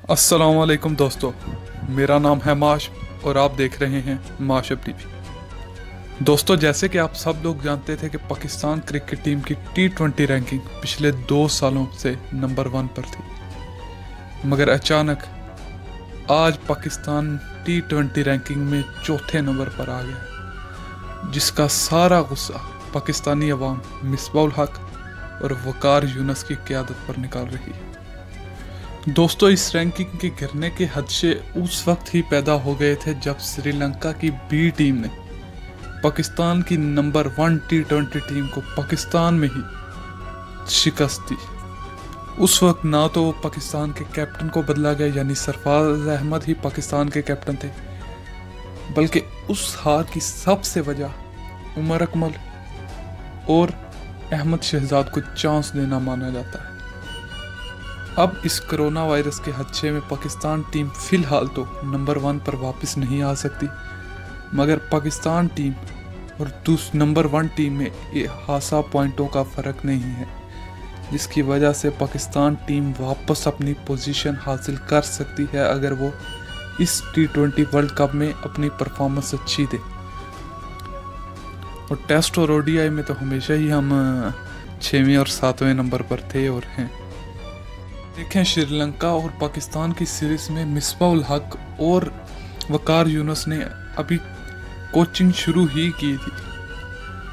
अस्सलाम वालेकुम दोस्तों, मेरा नाम है माश और आप देख रहे हैं माशब टीवी। दोस्तों, जैसे कि आप सब लोग जानते थे कि पाकिस्तान क्रिकेट टीम की T20 रैंकिंग पिछले 2 सालों से नंबर 1 पर थी, मगर अचानक आज पाकिस्तान T20 रैंकिंग में चौथे नंबर पर आ गया, जिसका सारा गुस्सा पाकिस्तानी अवाम मिसबाउल हक और वकार यूनुस की क़यादत पर निकाल रही है। दोस्तों, इस रैंकिंग के गिरने के हादसे उस वक्त ही पैदा हो गए थे जब श्रीलंका की बी टीम ने पाकिस्तान की नंबर 1 T20 टीम को पाकिस्तान में ही शिकस्त दी। उस वक्त ना तो पाकिस्तान के कैप्टन को बदला गया, यानी सरफराज अहमद ही पाकिस्तान के कैप्टन थे, बल्कि उस हार की सबसे वजह उमर अकमल और अहमद शहजाद को चांस देना माना जाता है। अब इस कोरोना वायरस के हादसे में पाकिस्तान टीम फिलहाल तो नंबर 1 पर वापस नहीं आ सकती, मगर पाकिस्तान टीम और नंबर 1 टीम में खासा पॉइंटों का फ़र्क नहीं है, जिसकी वजह से पाकिस्तान टीम वापस अपनी पोजीशन हासिल कर सकती है अगर वो इस T20 वर्ल्ड कप में अपनी परफॉर्मेंस अच्छी दे। और टेस्ट और ODI में तो हमेशा ही हम 6वें और 7वें नंबर पर थे और हैं। देखें, श्रीलंका और पाकिस्तान की सीरीज़ में मिसबाउल हक और वकार यूनुस ने अभी कोचिंग शुरू ही की थी,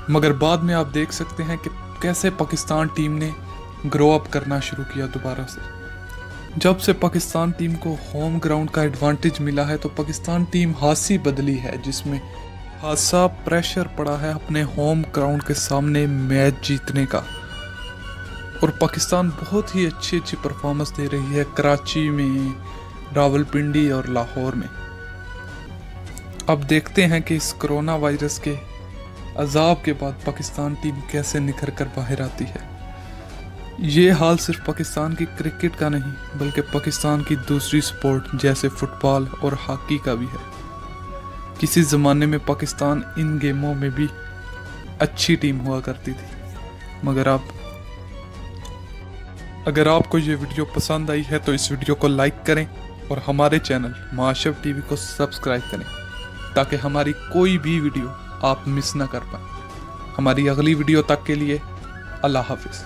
मगर बाद में आप देख सकते हैं कि कैसे पाकिस्तान टीम ने ग्रो अप करना शुरू किया दोबारा से। जब से पाकिस्तान टीम को होम ग्राउंड का एडवांटेज मिला है तो पाकिस्तान टीम हासी बदली है, जिसमें खासा प्रेशर पड़ा है अपने होम ग्राउंड के सामने मैच जीतने का। और पाकिस्तान बहुत ही अच्छी परफॉर्मेंस दे रही है कराची में, रावलपिंडी और लाहौर में। अब देखते हैं कि इस कोरोना वायरस के अजाब के बाद पाकिस्तान टीम कैसे निखर कर बाहर आती है। ये हाल सिर्फ पाकिस्तान की क्रिकेट का नहीं, बल्कि पाकिस्तान की दूसरी स्पोर्ट जैसे फुटबॉल और हॉकी का भी है। किसी ज़माने में पाकिस्तान इन गेमों में भी अच्छी टीम हुआ करती थी, मगर अब अगर आपको ये वीडियो पसंद आई है तो इस वीडियो को लाइक करें और हमारे चैनल माशब टीवी को सब्सक्राइब करें, ताकि हमारी कोई भी वीडियो आप मिस ना कर पाएं। हमारी अगली वीडियो तक के लिए अल्लाह हाफिज़।